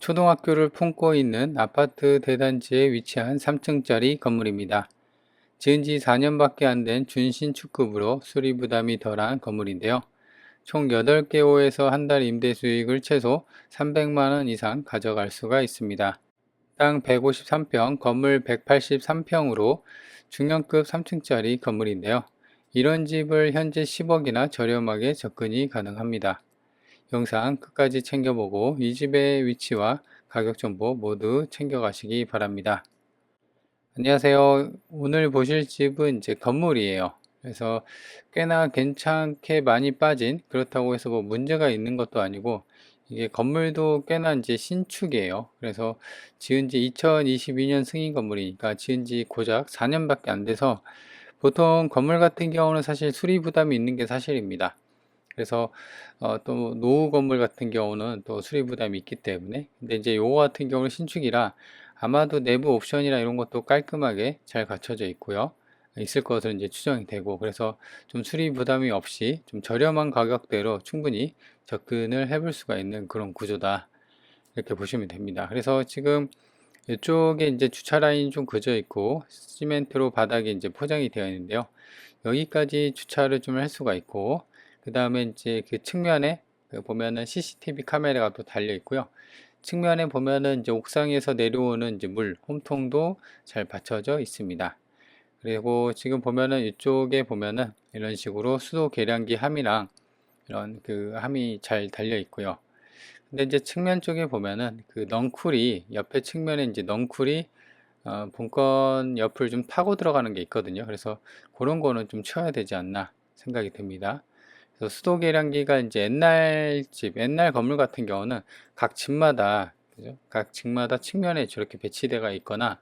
초등학교를 품고 있는 아파트 대단지에 위치한 3층짜리 건물입니다. 지은 지 4년밖에 안 된 준신축급으로 수리 부담이 덜한 건물인데요. 총 8개 호에서 한 달 임대 수익을 최소 300만 원 이상 가져갈 수가 있습니다. 땅 153평, 건물 183평으로 중형급 3층짜리 건물인데요. 이런 집을 현재 10억이나 저렴하게 접근이 가능합니다. 영상 끝까지 챙겨보고 이 집의 위치와 가격 정보 모두 챙겨가시기 바랍니다. 안녕하세요. 오늘 보실 집은 이제 건물이에요. 그래서 꽤나 괜찮게 많이 빠진, 그렇다고 해서 뭐 문제가 있는 것도 아니고, 이게 건물도 꽤나 이제 신축이에요. 그래서 지은 지 2022년 승인 건물이니까 지은 지 고작 4년밖에 안 돼서 보통 건물 같은 경우는 사실 수리 부담이 있는 게 사실입니다. 그래서 또 노후 건물 같은 경우는 또 수리 부담이 있기 때문에, 근데 이제 요거 같은 경우는 신축이라 아마도 내부 옵션이나 이런 것도 깔끔하게 잘 갖춰져 있고요. 있을 것으로 이제 추정이 되고, 그래서 좀 수리 부담이 없이 좀 저렴한 가격대로 충분히 접근을 해볼 수가 있는 그런 구조다, 이렇게 보시면 됩니다. 그래서 지금 이쪽에 이제 주차 라인이 좀 그저 있고 시멘트로 바닥이 이제 포장이 되어 있는데요. 여기까지 주차를 좀 할 수가 있고, 그 다음에 이제 그 측면에 보면은 CCTV 카메라가 또 달려 있고요. 측면에 보면은 이제 옥상에서 내려오는 이제 물, 홈통도 잘 받쳐져 있습니다. 그리고 지금 보면은 이쪽에 보면은 이런 식으로 수도 계량기 함이랑 이런 그 함이 잘 달려 있고요. 근데 이제 측면 쪽에 보면은 그 넝쿨이 옆에 측면에 이제 넝쿨이 본건 옆을 좀 타고 들어가는 게 있거든요. 그래서 그런 거는 좀 쳐야 되지 않나 생각이 듭니다. 그래서 수도 계량기가 이제 옛날 집, 옛날 건물 같은 경우는 각 집마다, 그죠? 각 집마다 측면에 저렇게 배치되어 있거나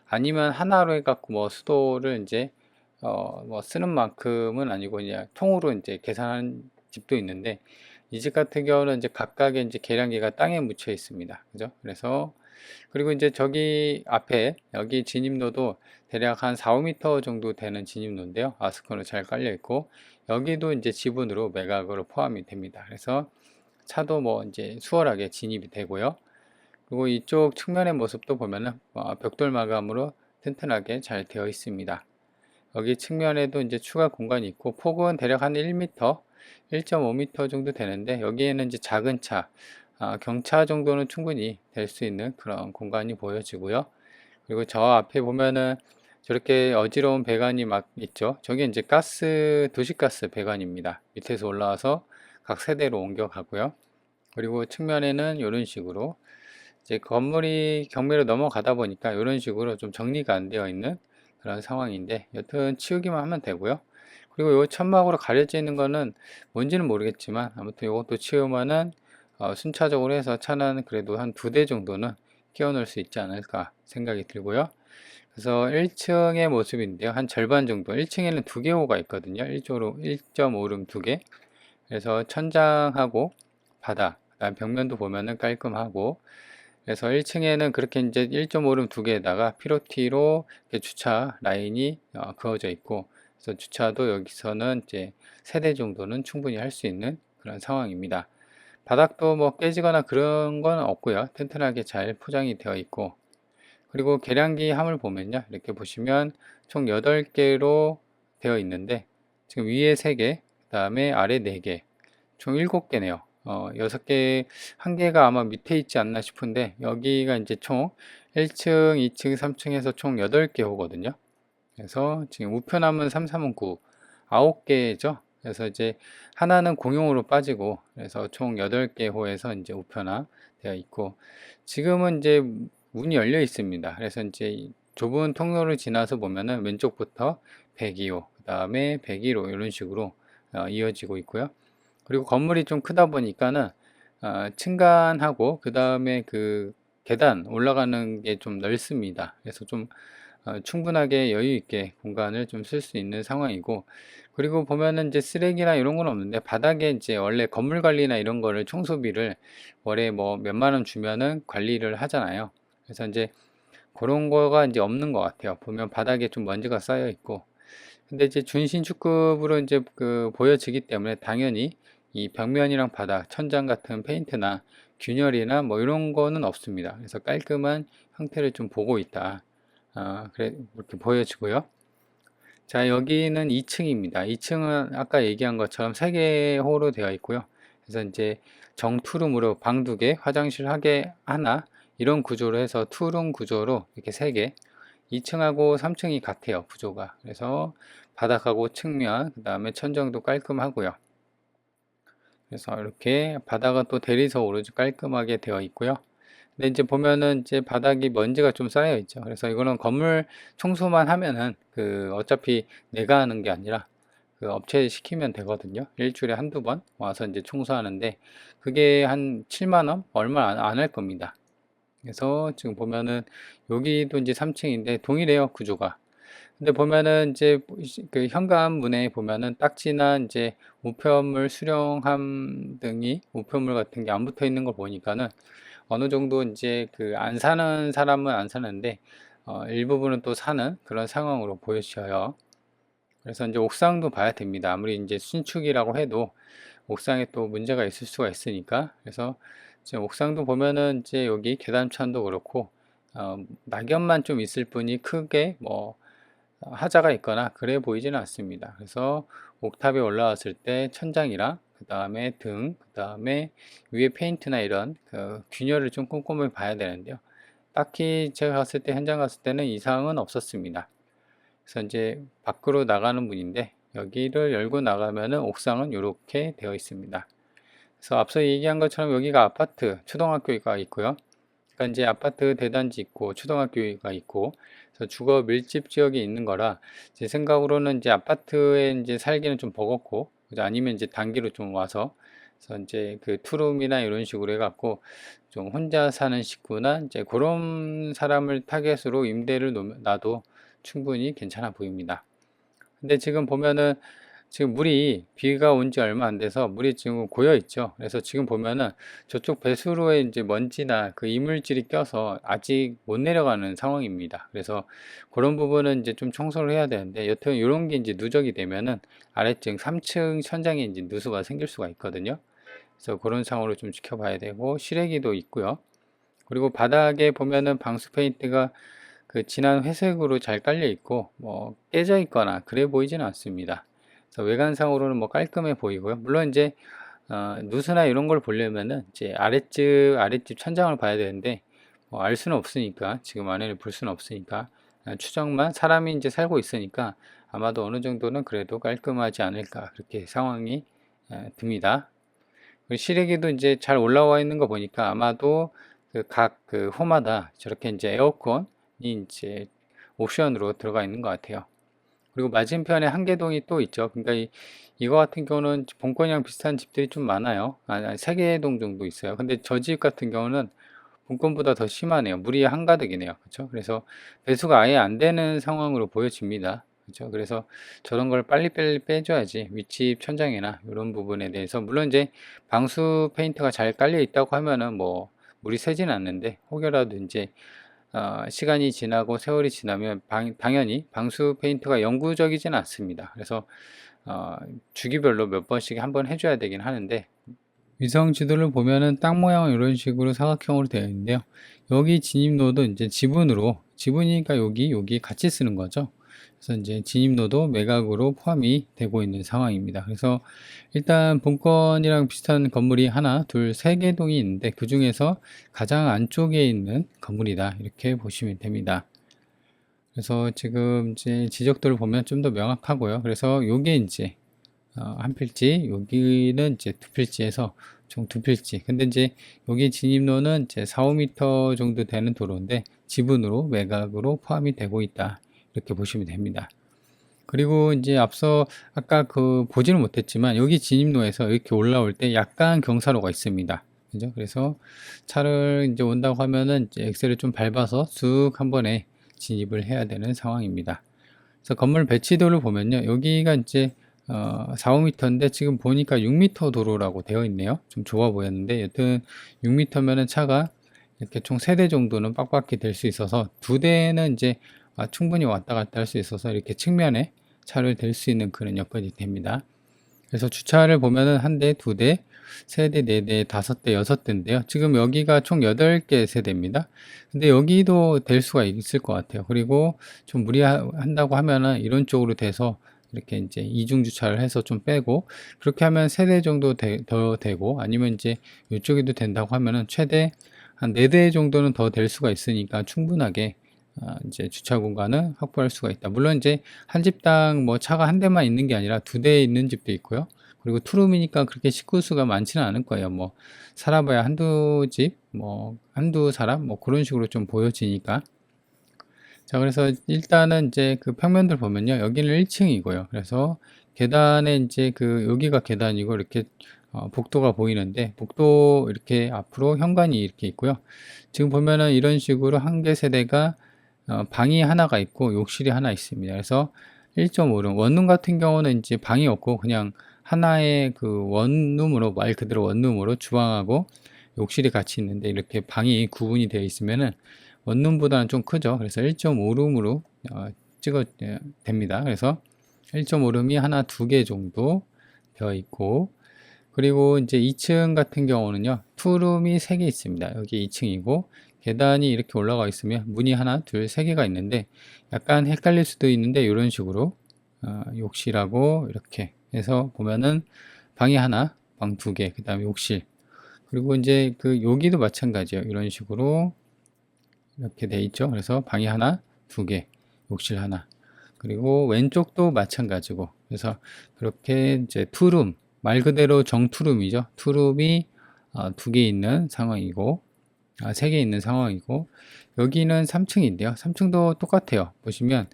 아니면 하나로 해갖고 뭐 수도를 이제 뭐 쓰는 만큼은 아니고 그냥 통으로 이제 계산하는 집도 있는데, 이 집 같은 경우는 이제 각각의 이제 계량기가 땅에 묻혀 있습니다. 그죠? 그래서 그리고 이제 저기 앞에 여기 진입로도 대략 한 4, 5m 정도 되는 진입로인데요. 아스콘으로 잘 깔려 있고, 여기도 이제 지분으로 매각으로 포함이 됩니다. 그래서 차도 뭐 이제 수월하게 진입이 되고요. 그리고 이쪽 측면의 모습도 보면은 벽돌 마감으로 튼튼하게 잘 되어 있습니다. 여기 측면에도 이제 추가 공간이 있고, 폭은 대략 한 1m, 1.5m 정도 되는데, 여기에는 이제 작은 차, 경차 정도는 충분히 될 수 있는 그런 공간이 보여지고요. 그리고 저 앞에 보면은 저렇게 어지러운 배관이 막 있죠. 저게 이제 도시가스 배관입니다. 밑에서 올라와서 각 세대로 옮겨가고요. 그리고 측면에는 이런 식으로 이제 건물이 경매로 넘어가다 보니까 이런 식으로 좀 정리가 안 되어 있는 그런 상황인데, 여튼 치우기만 하면 되고요. 그리고 이 천막으로 가려져 있는 거는 뭔지는 모르겠지만 아무튼 이것도 치우면은 순차적으로 해서 차는 그래도 한 2대 정도는 끼워 넣을 수 있지 않을까 생각이 들고요. 그래서 1층의 모습인데요. 한 절반 정도, 1층에는 2개 호가 있거든요. 1.5룸 2개. 그래서 천장하고 바닥, 그다음 벽면도 보면은 깔끔하고, 그래서 1층에는 그렇게 이제 1.5룸 2개에다가 피로티로 주차 라인이 그어져 있고, 그래서 주차도 여기서는 이제 3대 정도는 충분히 할 수 있는 그런 상황입니다. 바닥도 뭐 깨지거나 그런 건 없고요. 튼튼하게 잘 포장이 되어 있고, 그리고 계량기 함을 보면요. 이렇게 보시면 총 8개로 되어 있는데, 지금 위에 3개, 그 다음에 아래 4개, 총 7개네요. 6개, 한 개가 아마 밑에 있지 않나 싶은데, 여기가 이제 총 1층, 2층, 3층에서 총 8개 호거든요. 그래서 지금 우편함은 3, 3은 9, 9개죠. 그래서 이제 하나는 공용으로 빠지고, 그래서 총 8개 호에서 이제 우편함 되어 있고, 지금은 이제 문이 열려 있습니다. 그래서 이제 좁은 통로를 지나서 보면은 왼쪽부터 102호, 그 다음에 101호 이런 식으로 이어지고 있고요. 그리고 건물이 좀 크다 보니까는 층간하고 그 다음에 그 계단 올라가는 게 좀 넓습니다. 그래서 좀 충분하게 여유 있게 공간을 좀 쓸 수 있는 상황이고, 그리고 보면은 이제 쓰레기나 이런 건 없는데, 바닥에 이제 원래 건물 관리나 이런 거를 청소비를 월에 뭐 몇만 원 주면은 관리를 하잖아요. 그래서 이제 그런 거가 이제 없는 것 같아요. 보면 바닥에 좀 먼지가 쌓여 있고, 근데 이제 준신축급으로 이제 보여지기 때문에 당연히 이 벽면이랑 바닥, 천장 같은 페인트나 균열이나 뭐 이런 거는 없습니다. 그래서 깔끔한 형태를 좀 보고 있다. 그래, 이렇게 보여지고요. 자, 여기는 2층입니다. 2층은 아까 얘기한 것처럼 3개호로 되어 있고요. 그래서 이제 정투룸으로 방 2개, 화장실 하나, 이런 구조로 해서 투룸 구조로 이렇게 3개, 2층하고 3층이 같아요, 구조가. 그래서 바닥하고 측면, 그 다음에 천정도 깔끔하고요. 그래서 이렇게 바닥은 또 대리석으로 깔끔하게 되어 있고요. 근데 이제 보면은 이제 바닥이 먼지가 좀 쌓여 있죠. 그래서 이거는 건물 청소만 하면은 어차피 내가 하는 게 아니라 그 업체에 시키면 되거든요. 일주일에 한두 번 와서 이제 청소하는데 그게 한 7만 원? 얼마 안 할 겁니다. 그래서 지금 보면은 여기도 이제 3층인데 동일해요, 구조가. 근데 보면은 이제 그 현관문에 보면은 딱지나 이제 우편물 수령함 등이 우편물 같은 게 안 붙어 있는 걸 보니까는 어느 정도 이제 안 사는 사람은 안 사는데 일부분은 또 사는 그런 상황으로 보여져요. 그래서 이제 옥상도 봐야 됩니다. 아무리 이제 신축이라고 해도 옥상에 또 문제가 있을 수가 있으니까. 그래서 지금 옥상도 보면은 이제 여기 계단천도 그렇고 낙엽만 좀 있을 뿐이 크게 뭐 하자가 있거나 그래 보이지는 않습니다. 그래서 옥탑에 올라왔을 때 천장이랑 그 다음에 등, 그 다음에 위에 페인트나 이런 균열을 좀 꼼꼼히 봐야 되는데요. 딱히 제가 갔을 때 현장 갔을 때는 이상은 없었습니다. 그래서 이제 밖으로 나가는 문인데 여기를 열고 나가면은 옥상은 이렇게 되어 있습니다. 그래서 앞서 얘기한 것처럼 여기가 아파트, 초등학교가 있고요. 그러니까 이제 아파트 대단지 있고 초등학교가 있고 그래서 주거 밀집 지역에 있는 거라 제 생각으로는 이제 아파트에 이제 살기는 좀 버겁고 아니면 이제 단기로 좀 와서 그래서 이제 투룸이나 이런 식으로 해갖고 좀 혼자 사는 식구나 이제 그런 사람을 타겟으로 임대를 놔도 충분히 괜찮아 보입니다. 근데 지금 보면은 지금 물이 비가 온 지 얼마 안 돼서 물이 지금 고여 있죠. 그래서 지금 보면은 저쪽 배수로에 이제 먼지나 이물질이 껴서 아직 못 내려가는 상황입니다. 그래서 그런 부분은 이제 좀 청소를 해야 되는데 여튼 이런 게 이제 누적이 되면은 아래층 3층 천장에 이제 누수가 생길 수가 있거든요. 그래서 그런 상황으로 좀 지켜봐야 되고 실외기도 있고요. 그리고 바닥에 보면은 방수 페인트가 진한 회색으로 잘 깔려 있고 뭐 깨져 있거나 그래 보이지는 않습니다. 그래서 외관상으로는 뭐 깔끔해 보이고요. 물론 이제 누수나 이런 걸 보려면은 이제 아랫집 천장을 봐야 되는데 알 수는 없으니까 지금 안에를 볼 수는 없으니까 추정만 사람이 이제 살고 있으니까 아마도 어느 정도는 그래도 깔끔하지 않을까 그렇게 상황이 듭니다. 실외기도 이제 잘 올라와 있는 거 보니까 아마도 각 호마다 저렇게 이제 에어컨이 이제 옵션으로 들어가 있는 것 같아요. 그리고 맞은편에 한개동이 또 있죠. 그러니까 이거 같은 경우는 본권이랑 비슷한 집들이 좀 많아요. 3개동 정도 있어요. 근데 저 집 같은 경우는 본권보다 더 심하네요. 물이 한가득이네요. 그렇죠? 그래서 배수가 아예 안 되는 상황으로 보여집니다. 그렇죠? 그래서 저런 걸 빨리빨리 빼줘야지 윗집 천장이나 이런 부분에 대해서 물론 이제 방수 페인트가 잘 깔려 있다고 하면은 뭐 물이 새지는 않는데 혹여라도 이제 시간이 지나고 세월이 지나면 당연히 방수 페인트가 영구적이지는 않습니다. 그래서 주기별로 몇 번씩 한번 해줘야 되긴 하는데 위성 지도를 보면은 땅 모양은 이런 식으로 사각형으로 되어 있는데요. 여기 진입로도 이제 지분이니까 여기 같이 쓰는 거죠. 그래서 이제 진입로도 매각으로 포함이 되고 있는 상황입니다. 그래서 일단 본건이랑 비슷한 건물이 하나, 둘, 3개 동이 있는데 그 중에서 가장 안쪽에 있는 건물이다. 이렇게 보시면 됩니다. 그래서 지금 이제 지적도를 보면 좀 더 명확하고요. 그래서 요게 이제 한 필지, 여기는 이제 2필지에서 총 2필지. 근데 이제 여기 진입로는 이제 4, 5m 정도 되는 도로인데 지분으로 매각으로 포함이 되고 있다. 이렇게 보시면 됩니다. 그리고 이제 앞서 아까 보지는 못했지만 여기 진입로에서 이렇게 올라올 때 약간 경사로가 있습니다. 그죠? 그래서 차를 이제 온다고 하면은 이제 엑셀을 좀 밟아서 쑥 한 번에 진입을 해야 되는 상황입니다. 그래서 건물 배치도를 보면요. 여기가 이제 4, 5m인데 지금 보니까 6m 도로라고 되어 있네요. 좀 좁아 보였는데 여튼 6m면은 차가 이렇게 총 3대 정도는 빡빡히 될 수 있어서 2대는 이제 충분히 왔다 갔다 할 수 있어서 이렇게 측면에 차를 댈 수 있는 그런 여건이 됩니다. 그래서 주차를 보면은 1대, 2대, 세대, 4대, 5대, 6대인데요. 지금 여기가 총 8개 세대입니다. 근데 여기도 될 수가 있을 것 같아요. 그리고 좀 무리한다고 하면은 이런 쪽으로 돼서 이렇게 이제 이중 주차를 해서 좀 빼고, 그렇게 하면 3대 정도 더 되고, 아니면 이제 이쪽에도 된다고 하면은 최대 한 4대 정도는 더 될 수가 있으니까 충분하게 이제 주차 공간을 확보할 수가 있다. 물론 이제 한 집당 뭐 차가 한 대만 있는 게 아니라 2대 있는 집도 있고요. 그리고 투룸이니까 그렇게 식구 수가 많지는 않을 거예요. 뭐 살아봐야 한두 집, 뭐 한두 사람, 뭐 그런 식으로 좀 보여지니까. 자, 그래서 일단은 이제 그 평면들 보면요, 여기는 1층이고요. 그래서 계단에 이제 여기가 계단이고, 이렇게 복도가 보이는데, 복도 이렇게 앞으로 현관이 이렇게 있고요. 지금 보면은 이런 식으로 한 개 세대가 방이 하나가 있고 욕실이 하나 있습니다. 그래서 1.5룸, 원룸 같은 경우는 이제 방이 없고 그냥 하나의 그 원룸으로, 말 그대로 원룸으로 주방하고 욕실이 같이 있는데, 이렇게 방이 구분이 되어 있으면은 원룸보다는 좀 크죠. 그래서 1.5룸으로 찍어 됩니다. 그래서 1.5룸이 하나, 2개 정도 되어 있고, 그리고 이제 2층 같은 경우는요, 투룸이 3개 있습니다. 여기 2층이고, 계단이 이렇게 올라가 있으면 문이 하나, 둘, 3개가 있는데, 약간 헷갈릴 수도 있는데, 이런 식으로 욕실하고 이렇게 해서 보면은 방이 하나, 방 2개, 그 다음에 욕실, 그리고 이제 여기도 마찬가지예요. 이런 식으로 이렇게 돼 있죠. 그래서 방이 하나, 2개, 욕실 하나, 그리고 왼쪽도 마찬가지고, 그래서 그렇게 이제 투룸, 말 그대로 정투룸이죠. 투룸이 2개 있는 상황이고, 3개 있는 상황이고, 여기는 3층인데요. 3층도 똑같아요. 보시면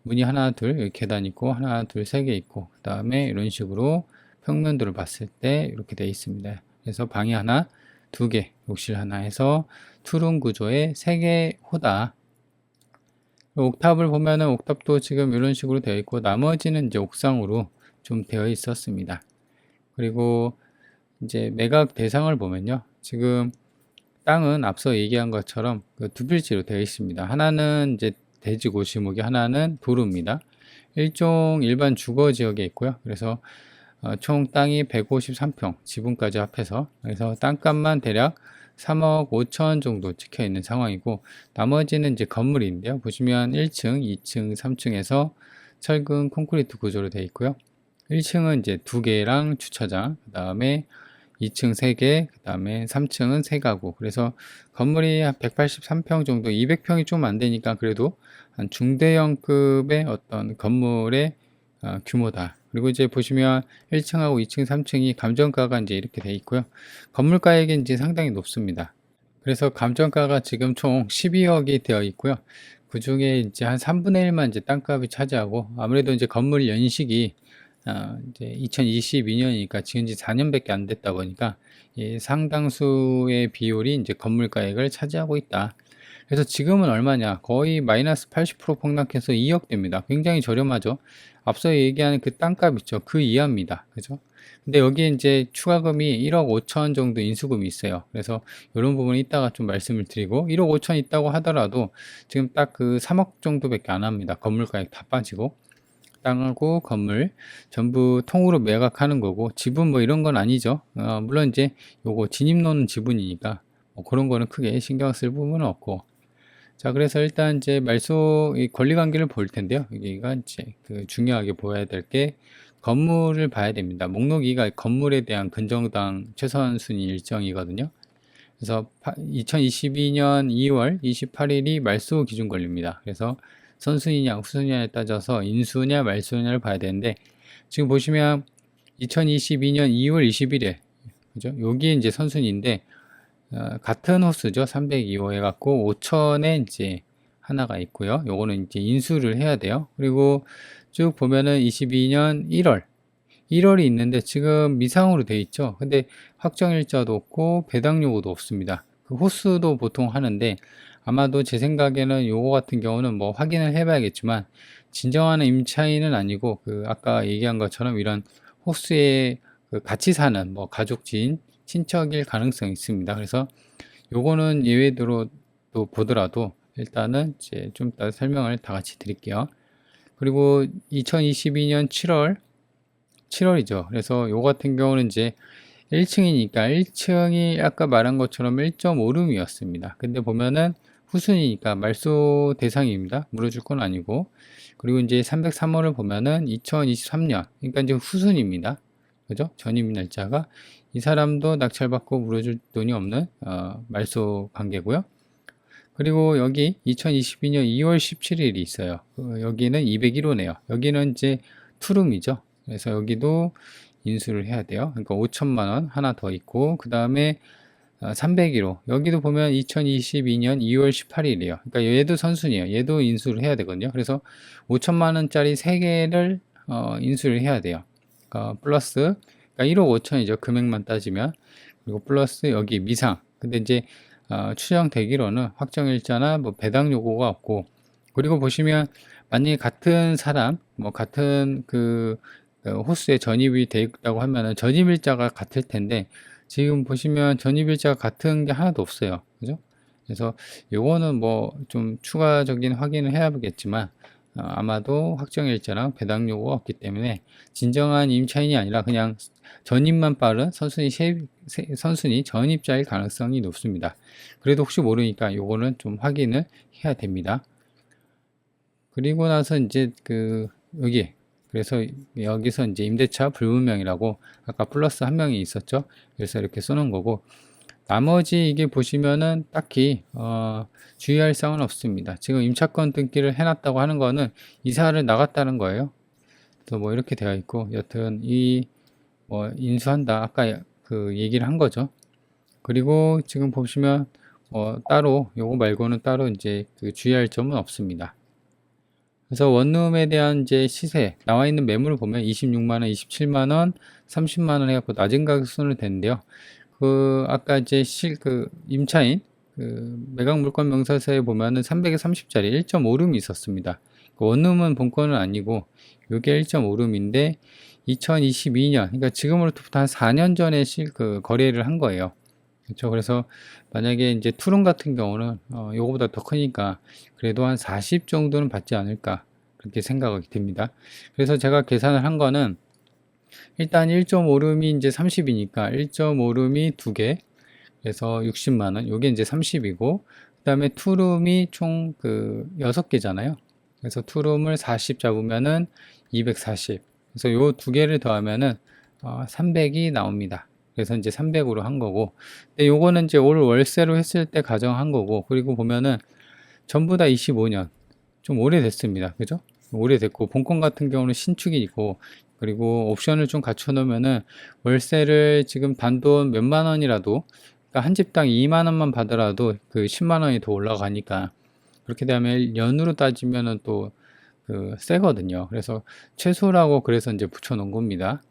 문이 하나, 둘, 여기 계단 있고, 하나, 둘, 3개 있고, 그 다음에 이런 식으로 평면도를 봤을 때 이렇게 되어 있습니다. 그래서 방이 하나, 2개, 욕실 하나 해서 투룸 구조의 3개 호다. 옥탑을 보면은 옥탑도 지금 이런 식으로 되어 있고, 나머지는 이제 옥상으로 좀 되어 있었습니다. 그리고 이제 매각 대상을 보면요, 지금 땅은 앞서 얘기한 것처럼 두 필지로 되어 있습니다. 하나는 이제 대지고 지목이, 하나는 도로입니다. 일종 일반 주거 지역에 있고요. 그래서 총 땅이 153평, 지분까지 합해서, 그래서 땅값만 대략 3억 5천 정도 찍혀 있는 상황이고, 나머지는 이제 건물인데요. 보시면 1층, 2층, 3층에서 철근 콘크리트 구조로 되어 있고요. 1층은 이제 2개랑 주차장, 그 다음에 2층 3개, 그 다음에 3층은 3가구. 그래서 건물이 한 183평 정도, 200평이 좀 안 되니까 그래도 한 중대형급의 어떤 건물의 규모다. 그리고 이제 보시면 1층하고 2층, 3층이 감정가가 이제 이렇게 돼 있고요. 건물 가액이 이제 상당히 높습니다. 그래서 감정가가 지금 총 12억이 되어 있고요. 그 중에 이제 한 3분의 1만 이제 땅값이 차지하고, 아무래도 이제 건물 연식이 이제 2022년이니까 지은 지 4년밖에 안 됐다 보니까 이 상당수의 비율이 이제 건물 가액을 차지하고 있다. 그래서 지금은 얼마냐? 거의 마이너스 80% 폭락해서 2억 됩니다. 굉장히 저렴하죠. 앞서 얘기하는 그 땅값 있죠. 그 이하입니다. 그죠? 근데 여기에 이제 추가금이 1억 5천 정도 인수금이 있어요. 그래서 이런 부분은 이따가 좀 말씀을 드리고, 1억 5천 있다고 하더라도 지금 딱 그 3억 정도밖에 안 합니다. 건물 가액 다 빠지고. 땅하고 건물 전부 통으로 매각하는 거고, 지분 뭐 이런 건 아니죠. 물론 이제 요거 진입로는 지분이니까 뭐 그런 거는 크게 신경 쓸 부분은 없고. 자, 그래서 일단 이제 말소 권리관계를 볼 텐데요. 여기가 이제 중요하게 보아야 될 게 건물을 봐야 됩니다. 목록 2가 건물에 대한 근정당 최선순위 일정이거든요. 그래서 2022년 2월 28일이 말소 기준 권리입니다. 그래서 선순위냐 후순위냐에 따져서 인수냐 말소냐를 봐야 되는데, 지금 보시면 2022년 2월 21일, 그죠? 여기 이제 선순위인데, 같은 호수죠. 302호 해갖고 5천에 이제 하나가 있고요. 요거는 이제 인수를 해야 돼요. 그리고 쭉 보면은 22년 1월이 있는데 지금 미상으로 돼 있죠. 근데 확정일자도 없고 배당 요구도 없습니다. 그 호수도 보통 하는데, 아마도 제 생각에는 요거 같은 경우는 뭐 확인을 해봐야겠지만 진정한 임차인은 아니고, 아까 얘기한 것처럼 이런 호수에 같이 사는 뭐 가족, 지인, 친척일 가능성이 있습니다. 그래서 요거는 예외로 또 보더라도 일단은 이제 좀 더 설명을 다 같이 드릴게요. 그리고 2022년 7월이죠. 그래서 요 같은 경우는 이제 1층이니까 1층이 아까 말한 것처럼 1.5룸이었습니다. 근데 보면은 후순위니까 말소 대상입니다. 물어줄 건 아니고. 그리고 이제 303호를 보면은 2023년, 그러니까 이제 후순위입니다. 그죠? 전입 날짜가 이 사람도 낙찰받고 물어줄 돈이 없는 말소 관계고요. 그리고 여기 2022년 2월 17일이 있어요. 여기는 201호네요. 여기는 이제 투룸이죠. 그래서 여기도 인수를 해야 돼요. 그러니까 5천만 원 하나 더 있고, 그 다음에 301호. 여기도 보면 2022년 2월 18일이에요. 그러니까 얘도 선순위예요. 얘도 인수를 해야 되거든요. 그래서 5천만 원짜리 3개를 인수를 해야 돼요. 그러니까 플러스, 그러니까 1억 5천이죠. 금액만 따지면. 그리고 플러스 여기 미상. 근데 이제 추정되기로는 확정일자나 뭐 배당 요구가 없고, 그리고 보시면 만약에 같은 사람, 뭐 같은 그 호수에 전입이 돼 있다고 하면은 전입일자가 같을 텐데, 지금 보시면 전입일자가 같은 게 하나도 없어요. 그죠? 그래서 요거는 뭐 좀 추가적인 확인을 해야겠지만, 아마도 확정일자랑 배당 요구가 없기 때문에 진정한 임차인이 아니라 그냥 전입만 빠른 선순위 전입자일 가능성이 높습니다. 그래도 혹시 모르니까 요거는 좀 확인을 해야 됩니다. 그리고 나서 이제 여기, 그래서 여기서 이제 임대차 불분명이라고 아까 플러스 한 명이 있었죠. 그래서 이렇게 써놓은 거고, 나머지 이게 보시면은 딱히 주의할 사항은 없습니다. 지금 임차권 등기를 해놨다고 하는 거는 이사를 나갔다는 거예요. 또 뭐 이렇게 되어 있고, 여튼 뭐 인수한다 아까 그 얘기를 한 거죠. 그리고 지금 보시면 따로 요거 말고는 따로 이제 주의할 점은 없습니다. 그래서 원룸에 대한 이제 시세 나와 있는 매물을 보면 26만원, 27만원, 30만원 해갖고 낮은 가격 순으로 되는데요. 아까 이제 임차인 매각 물건 명사서에 보면은 300에 30짜리 1.5룸이 있었습니다. 원룸은 본건은 아니고 요게 1.5룸인데 2022년, 그러니까 지금으로부터 한 4년 전에 거래를 한 거예요. 그렇죠. 그래서 만약에 이제 투룸 같은 경우는 요거보다 더 크니까 그래도 한 40 정도는 받지 않을까, 그렇게 생각이 듭니다. 그래서 제가 계산을 한 거는 일단 1.5룸이 이제 30이니까 1.5룸이 2개, 그래서 60만원, 요게 이제 30이고, 그 다음에 투룸이 총 6개잖아요. 그래서 투룸을 40 잡으면은 240. 그래서 요 2개를 더하면은 300이 나옵니다. 그래서 이제 300으로 한 거고, 근데 요거는 이제 올 월세로 했을 때 가정한 거고, 그리고 보면은 전부 다 25년, 좀 오래됐습니다. 그죠? 오래됐고, 본건 같은 경우는 신축이고, 그리고 옵션을 좀 갖춰 놓으면은 월세를 지금 단돈 몇만 원이라도, 그러니까 한 집당 2만 원만 받더라도 10만 원이 더 올라가니까, 그렇게 되면 연으로 따지면은 또 세거든요. 그래서 최소라고 그래서 이제 붙여 놓은 겁니다.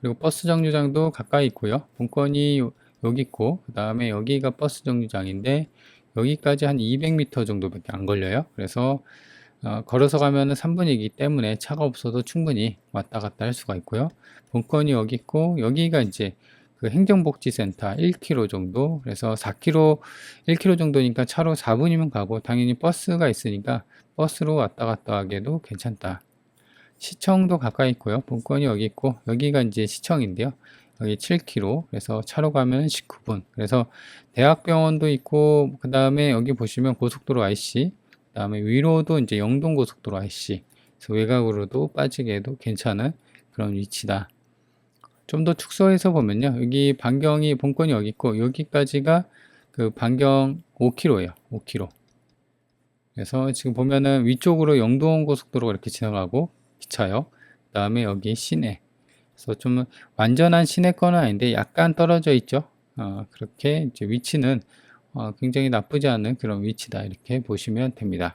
그리고 버스 정류장도 가까이 있고요. 본건이 여기 있고, 그 다음에 여기가 버스 정류장인데 여기까지 한 200m 정도밖에 안 걸려요. 그래서 걸어서 가면은 3분이기 때문에 차가 없어도 충분히 왔다 갔다 할 수가 있고요. 본건이 여기 있고, 여기가 이제 행정복지센터 1km 정도, 그래서 4km, 1km 정도니까 차로 4분이면 가고, 당연히 버스가 있으니까 버스로 왔다 갔다 하기에도 괜찮다. 시청도 가까이 있고요. 본건이 여기 있고, 여기가 이제 시청인데요. 여기 7km, 그래서 차로 가면 19분. 그래서 대학병원도 있고, 그 다음에 여기 보시면 고속도로 IC, 그 다음에 위로도 이제 영동고속도로 IC, 그래서 외곽으로도 빠지기에도 괜찮은 그런 위치다. 좀 더 축소해서 보면요, 여기 반경이, 본건이 여기 있고, 여기까지가 반경 5km예요. 5km. 그래서 지금 보면은 위쪽으로 영동고속도로가 이렇게 지나가고, 기차요. 그 다음에 여기 시내. 그래서 좀 완전한 시내권은 아닌데 약간 떨어져 있죠. 그렇게 이제 위치는 굉장히 나쁘지 않은 그런 위치다, 이렇게 보시면 됩니다.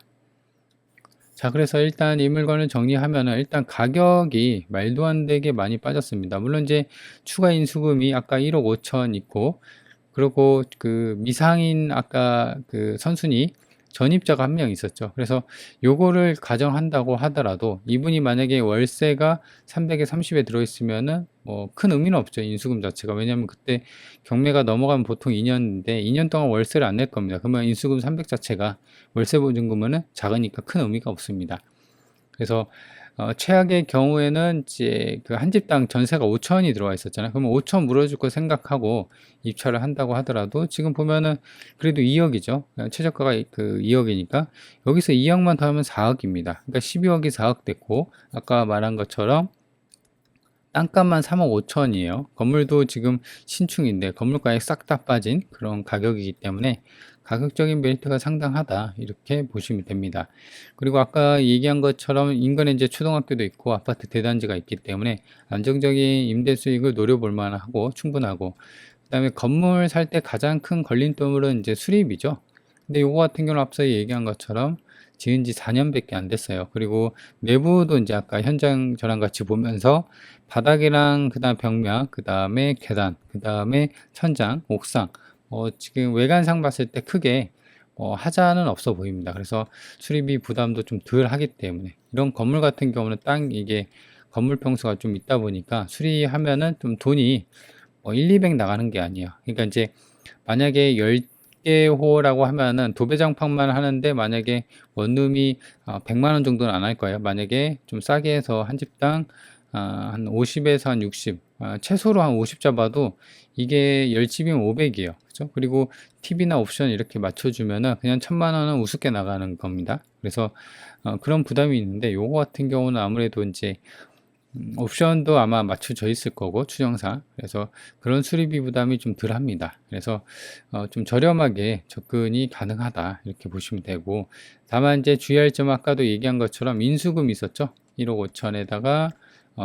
자, 그래서 일단 이 물건을 정리하면은 일단 가격이 말도 안 되게 많이 빠졌습니다. 물론 이제 추가 인수금이 아까 1억 5천 있고, 그리고 미상인 아까 선순위 전입자가 한 명 있었죠. 그래서 요거를 가정한다고 하더라도 이분이 만약에 월세가 300에 30에 들어있으면은 뭐 큰 의미는 없죠, 인수금 자체가. 왜냐면 그때 경매가 넘어가면 보통 2년인데 2년 동안 월세를 안 낼 겁니다. 그러면 인수금 300 자체가 월세 보증금은 작으니까 큰 의미가 없습니다. 그래서 최악의 경우에는 이제 그 한 집당 전세가 5천이 들어와 있었잖아요. 그러면 5천 물어줄 거 생각하고 입찰을 한다고 하더라도 지금 보면은 그래도 2억이죠. 최저가가 그 2억이니까 여기서 2억만 더하면 4억입니다. 그러니까 12억이 4억 됐고 아까 말한 것처럼 땅값만 3억 5천이에요. 건물도 지금 신축인데 건물가에 싹 다 빠진 그런 가격이기 때문에 가격적인 메리트가 상당하다 이렇게 보시면 됩니다. 그리고 아까 얘기한 것처럼 인근에 이제 초등학교도 있고 아파트 대단지가 있기 때문에 안정적인 임대 수익을 노려볼 만하고 충분하고 그다음에 건물 살 때 가장 큰 걸림돌은 이제 수리비죠. 근데 요거 같은 경우는 앞서 얘기한 것처럼 지은 지 4년밖에 안 됐어요. 그리고 내부도 이제 아까 현장 저랑 같이 보면서 바닥이랑 그다음 벽면, 그다음에 계단, 그다음에 천장, 옥상 지금 외관상 봤을 때 크게 하자는 없어 보입니다. 그래서 수리비 부담도 좀 덜 하기 때문에 이런 건물 같은 경우는 땅 이게 건물 평수가 좀 있다 보니까 수리하면은 좀 돈이 1, 200 나가는 게 아니에요. 그러니까 이제 만약에 10개호라고 하면은 도배장판만 하는데 만약에 원룸이 100만 원 정도는 안 할 거예요. 만약에 좀 싸게 해서 한 집당 한 50에서 한 60, 최소로 한 50 잡아도 이게 10집이면 500이에요. 그죠? 그리고 팁이나 옵션 이렇게 맞춰주면은 그냥 1000만 원은 우습게 나가는 겁니다. 그래서 그런 부담이 있는데 요거 같은 경우는 아무래도 이제 옵션도 아마 맞춰져 있을 거고 추정상 그래서 그런 수리비 부담이 좀 덜 합니다. 그래서 좀 저렴하게 접근이 가능하다 이렇게 보시면 되고 다만 이제 주의할 점 아까도 얘기한 것처럼 인수금 있었죠. 1억 5천에다가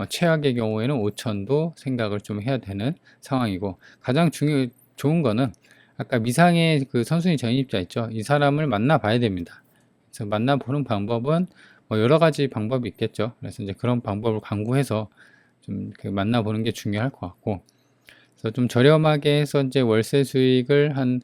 최악의 경우에는 5천도 생각을 좀 해야 되는 상황이고 가장 좋은 거는 아까 미상의 그 선순위 전입자 있죠. 이 사람을 만나 봐야 됩니다. 그래서 만나보는 방법은 여러 가지 방법이 있겠죠. 그래서 이제 그런 방법을 강구해서 좀 만나보는 게 중요할 것 같고, 그래서 좀 저렴하게 해서 이제 월세 수익을 한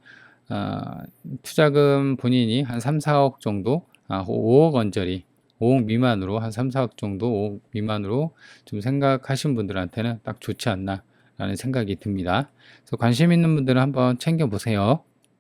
투자금 본인이 한 3, 4억 정도, 5억 언저리, 5억 미만으로 한 3, 4억 정도, 5억 미만으로 좀 생각하신 분들한테는 딱 좋지 않나 라는 생각이 듭니다. 그래서 관심 있는 분들은 한번 챙겨 보세요.